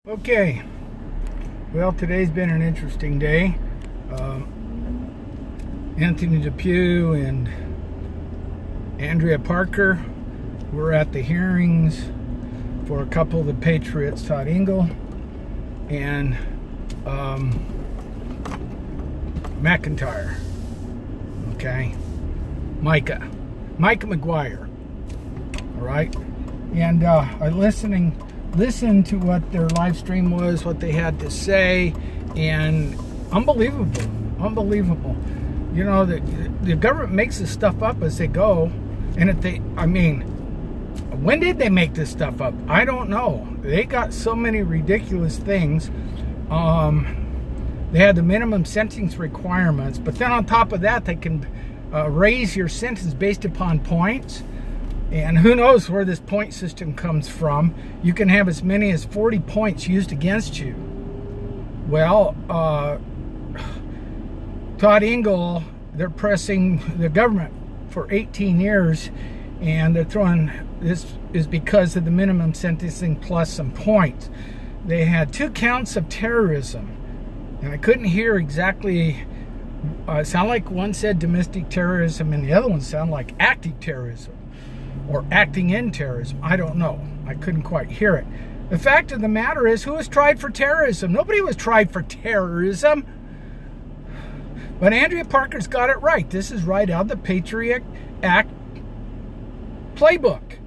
Okay, well, today's been an interesting day. Anthony Depew and Andrea Parker were at the hearings for a couple of the Patriots, Todd Engel and McIntyre. Okay, Micah McGuire. All right, and I listened to what their live stream was, what they had to say, and unbelievable. You know, the government makes this stuff up as they go, and when did they make this stuff up? I don't know. They got so many ridiculous things. They had the minimum sentencing requirements, but then on top of that, they can raise your sentence based upon points. And who knows where this point system comes from. You can have as many as 40 points used against you. Well, Todd Engel, they're pressing the government for 18 years, and they're throwing, this is because of the minimum sentencing plus some points. They had 2 counts of terrorism, and I couldn't hear exactly, it sounded like one said domestic terrorism and the other one sounded like active terrorism or acting in terrorism. I don't know. I couldn't quite hear it. The fact of the matter is, who was tried for terrorism? Nobody was tried for terrorism. But Andrea Parker's got it right. This is right out of the Patriot Act playbook.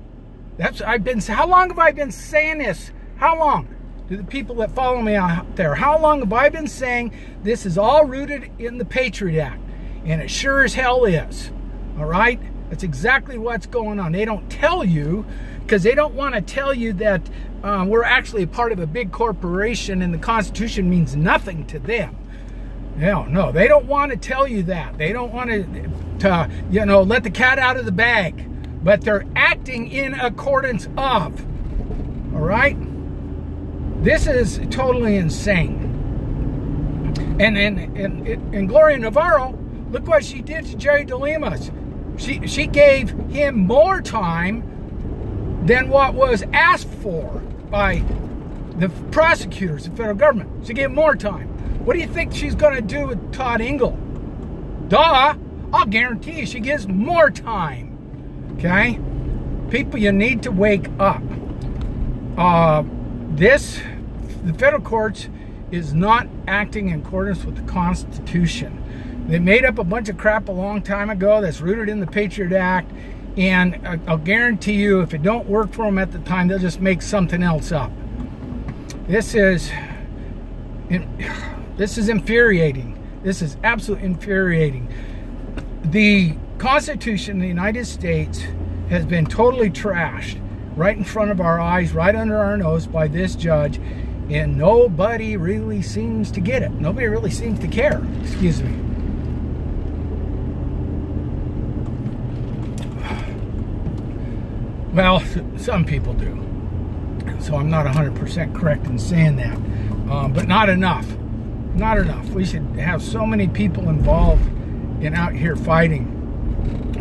How long have I been saying this? How long? To the people that follow me out there, how long have I been saying this is all rooted in the Patriot Act? And it sure as hell is. All right? That's exactly what's going on. They don't tell you because they don't want to tell you that we're actually a part of a big corporation and the Constitution means nothing to them. No, they don't want to tell you that. They don't want to let the cat out of the bag. But they're acting in accordance of. All right? This is totally insane. And Gloria Navarro, look what she did to Jerry DeLimas. She gave him more time than what was asked for by the prosecutors, the federal government. She gave him more time. What do you think she's going to do with Todd Engel? Duh! I'll guarantee you she gives more time. Okay? People, you need to wake up. The federal courts is not acting in accordance with the Constitution. They made up a bunch of crap a long time ago that's rooted in the Patriot Act, and I'll guarantee you if it don't work for them at the time, they'll just make something else up. This is infuriating. This is absolutely infuriating. The Constitution of the United States has been totally trashed right in front of our eyes, right under our nose by this judge, and nobody really seems to get it. Nobody really seems to care. Excuse me. Well, some people do. So I'm not 100% correct in saying that. But not enough. Not enough. We should have so many people involved in out here fighting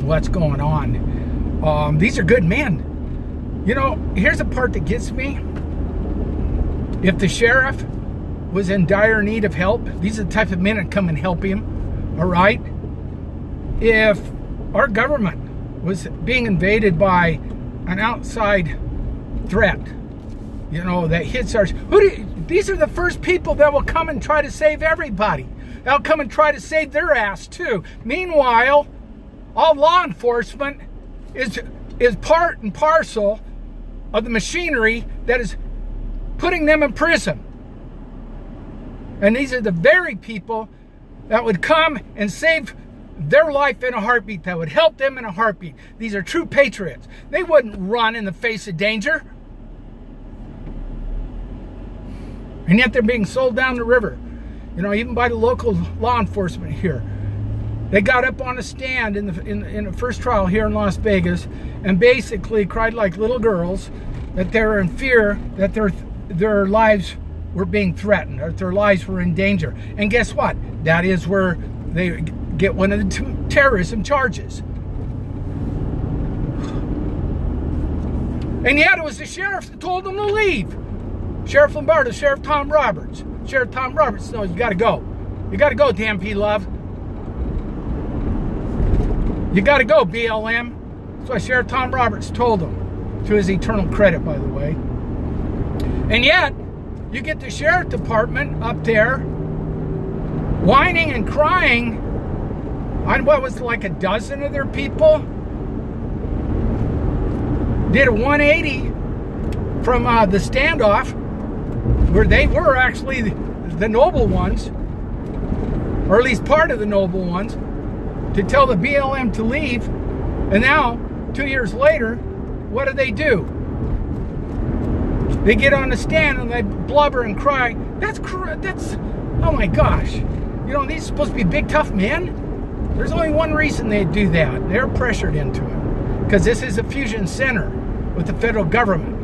what's going on. These are good men. You know, here's the part that gets me. If the sheriff was in dire need of help, these are the type of men that come and help him. All right? If our government was being invaded by an outside threat, that hits our... These are the first people that will come and try to save everybody. They'll come and try to save their ass too. Meanwhile, all law enforcement is part and parcel of the machinery that is putting them in prison. And these are the very people that would come and save their life in a heartbeat, that would help them in a heartbeat. These are true patriots. They wouldn't run in the face of danger. And yet they're being sold down the river, even by the local law enforcement here. They got up on a stand in the first trial here in Las Vegas and basically cried like little girls that they were in fear that their lives were being threatened, or their lives were in danger. And guess what? That is where they get one of the terrorism charges. And yet it was the sheriff that told them to leave. Sheriff Lombardo, Sheriff Tom Roberts. Sheriff Tom Roberts, no, you got to go. You got to go, DMP Love. You got to go, BLM. That's what Sheriff Tom Roberts told him, to his eternal credit, by the way. And yet, you get the sheriff department up there whining and crying on what was like a dozen of their people. Did a 180 from the standoff, where they were actually the noble ones, or at least part of the noble ones, to tell the BLM to leave. And now, 2 years later, what do? They get on the stand and they blubber and cry. That's, oh my gosh. You know, these are supposed to be big, tough men. There's only one reason they do that. They're pressured into it. Because this is a fusion center with the federal government.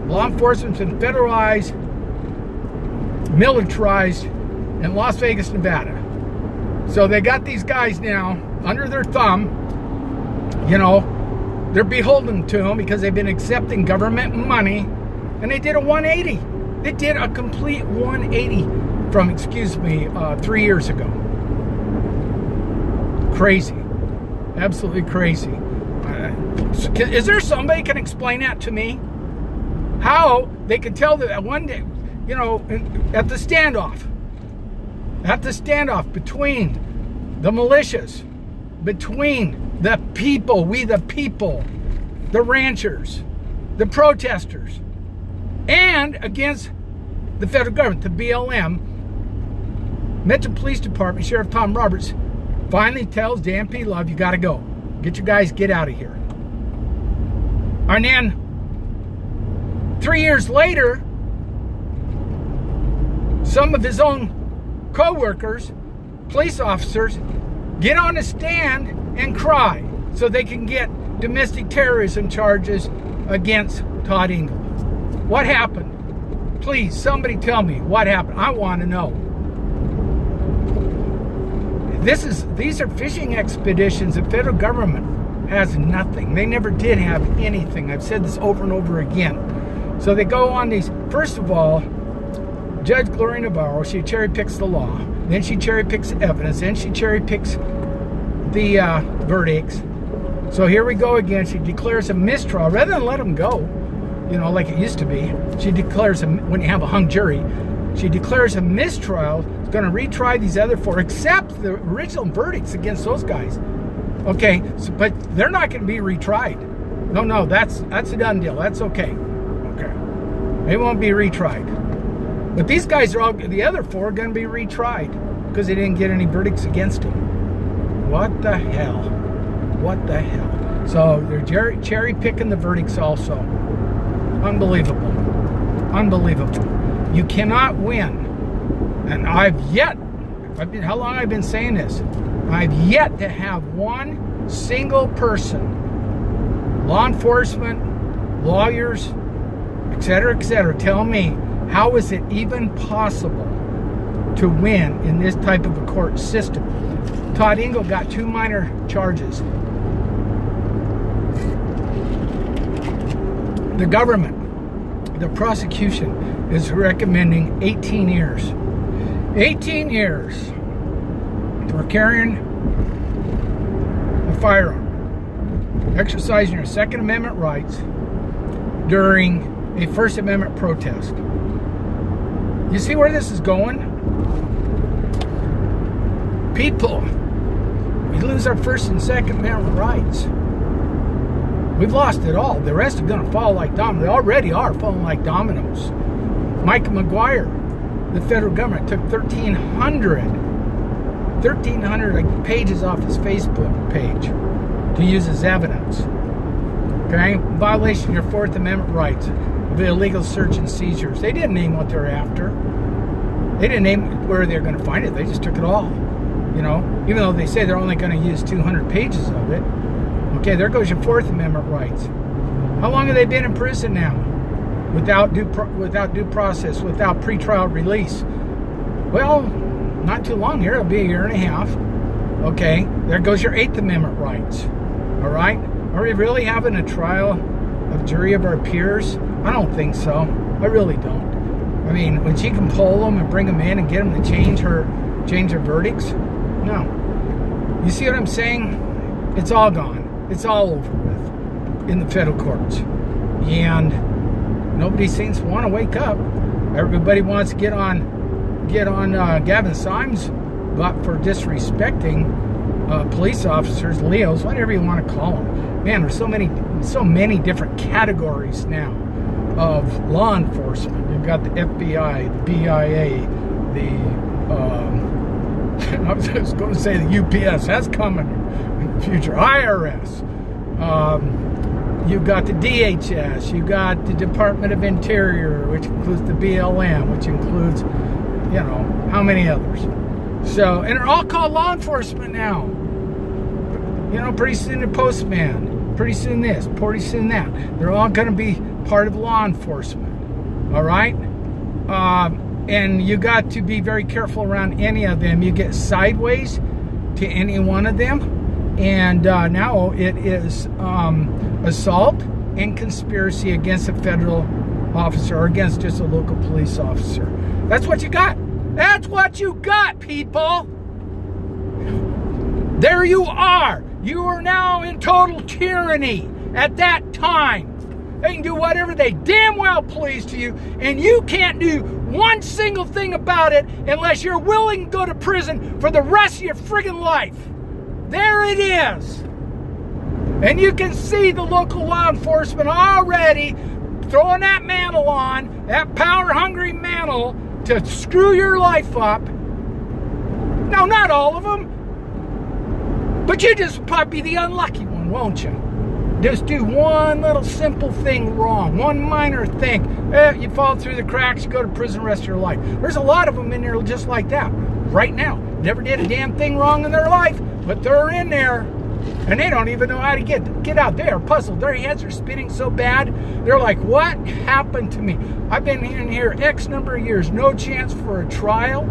Law enforcement's been federalized, militarized in Las Vegas, Nevada. So they got these guys now under their thumb. You know, they're beholden to them because they've been accepting government money. And they did a 180. They did a complete 180 from, 3 years ago. Crazy. Absolutely crazy. Is there somebody can explain that to me? How they could tell that one day, you know, at the standoff between the militias, between the people, we the people, the ranchers, the protesters, and against the federal government, the BLM, Metro Police Department, Sheriff Tom Roberts finally tells DMP Love, you got to go. Get your guys, get out of here. And then 3 years later, some of his own co-workers, police officers, get on a stand and cry so they can get domestic terrorism charges against Todd Engel. What happened? Please, somebody tell me what happened. I want to know. These are fishing expeditions. The federal government has nothing. They never did have anything. I've said this over and over again. So they go on these. First of all, Judge Gloria Navarro, she cherry picks the law. Then she cherry picks evidence. Then she cherry picks the verdicts. So here we go again. She declares a mistrial rather than let them go, you know, like it used to be. She declares, when you have a hung jury, she declares a mistrial. Is going to retry these other four, except the original verdicts against those guys. Okay, so, but they're not going to be retried. No, that's a done deal. That's okay. Okay, they won't be retried. But these guys are all, the other four are going to be retried because they didn't get any verdicts against them. What the hell? What the hell? So they're cherry picking the verdicts also. Unbelievable. Unbelievable. You cannot win. And how long I've been saying this? I've yet to have one single person, law enforcement, lawyers, etc., tell me, how is it even possible to win in this type of a court system? Todd Engel got 2 minor charges. The government, the prosecution, is recommending 18 years. 18 years for carrying a firearm, exercising your Second Amendment rights during a First Amendment protest. You see where this is going? People, we lose our First and Second Amendment rights. We've lost it all. The rest are going to fall like dominoes. They already are falling like dominoes. Mike McGuire, the federal government, took 1,300 pages off his Facebook page to use as evidence. Okay? Violation of your Fourth Amendment rights of illegal search and seizures. They didn't name what they're after. They didn't name where they're going to find it. They just took it all. You know, even though they say they're only going to use 200 pages of it. Okay, there goes your Fourth Amendment rights. How long have they been in prison now? Without due process, without pretrial release? Well, not too long here. It'll be a year and a half. Okay, there goes your Eighth Amendment rights. All right? Are we really having a trial of jury of our peers? I don't think so. I really don't. I mean, when she can pull them and bring them in and get them to change their verdicts, no. You see what I'm saying? It's all gone. It's all over with in the federal courts, and nobody seems to want to wake up. Everybody wants to get on Gavin Symes, but for disrespecting police officers, Leos, whatever you want to call them. Man, there's so many different categories now of law enforcement. You've got the FBI, the BIA, I was just going to say the UPS. That's coming in the future. IRS. You've got the DHS. You've got the Department of Interior, which includes the BLM, which includes, you know, how many others. So, and they're all called law enforcement now. You know, pretty soon the postman, pretty soon this, pretty soon that. They're all going to be part of law enforcement. All right? And you got to be very careful around any of them. You get sideways to any one of them, and now it is assault and conspiracy against a federal officer or against just a local police officer. That's what you got. That's what you got, people. There you are. You are now in total tyranny at that time. They can do whatever they damn well please to you, and you can't do one single thing about it unless you're willing to go to prison for the rest of your friggin' life. There it is. And you can see the local law enforcement already throwing that mantle on, that power-hungry mantle to screw your life up. No, not all of them. But you just probably be the unlucky one, won't you? Just do one little simple thing wrong, one minor thing. You fall through the cracks, you go to prison the rest of your life. There's a lot of them in there just like that right now. Never did a damn thing wrong in their life, but they're in there, and they don't even know how to get out. They are puzzled. Their heads are spinning so bad. They're like, what happened to me? I've been in here X number of years, no chance for a trial.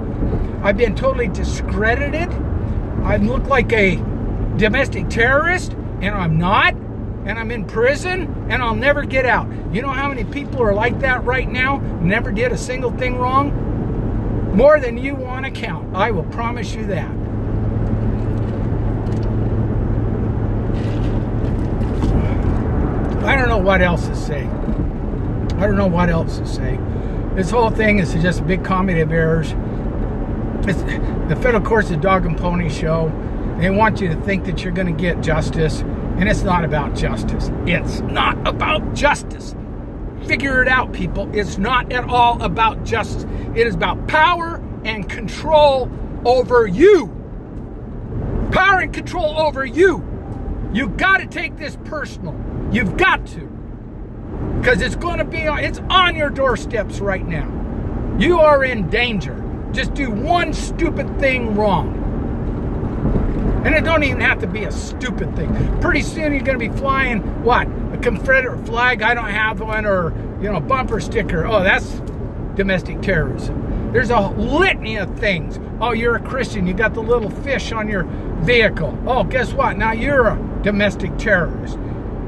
I've been totally discredited. I look like a domestic terrorist, and I'm not. And I'm in prison, and I'll never get out. You know how many people are like that right now? Never did a single thing wrong? More than you want to count. I will promise you that. I don't know what else to say. I don't know what else to say. This whole thing is just a big comedy of errors. The federal court's a dog and pony show. They want you to think that you're going to get justice. And it's not about justice. It's not about justice. Figure it out, people. It's not at all about justice. It is about power and control over you. Power and control over you. You've got to take this personal. You've got to. Because it's going to be, it's on your doorsteps right now. You are in danger. Just do one stupid thing wrong. And it don't even have to be a stupid thing. Pretty soon you're going to be flying, what? A Confederate flag? I don't have one. Or, you know, a bumper sticker. Oh, that's domestic terrorism. There's a litany of things. Oh, you're a Christian. You got the little fish on your vehicle. Oh, guess what? Now you're a domestic terrorist.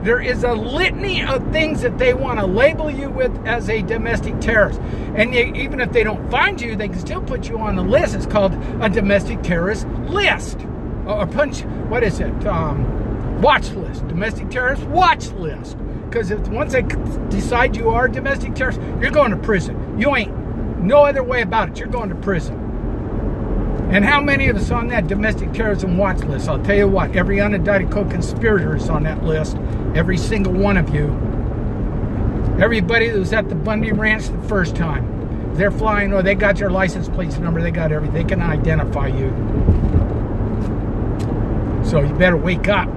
There is a litany of things that they want to label you with as a domestic terrorist. And even if they don't find you, they can still put you on the list. It's called a domestic terrorist list. Or what is it? Watch list. Domestic terrorist watch list. Because once they decide you are a domestic terrorist, you're going to prison. You ain't no other way about it. You're going to prison. And how many of us on that domestic terrorism watch list? I'll tell you what, every unindicted co-conspirator is on that list. Every single one of you. Everybody that was at the Bundy Ranch the first time. They're flying, or they got your license plate number, they got everything. They can identify you. So you better wake up.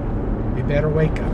You better wake up.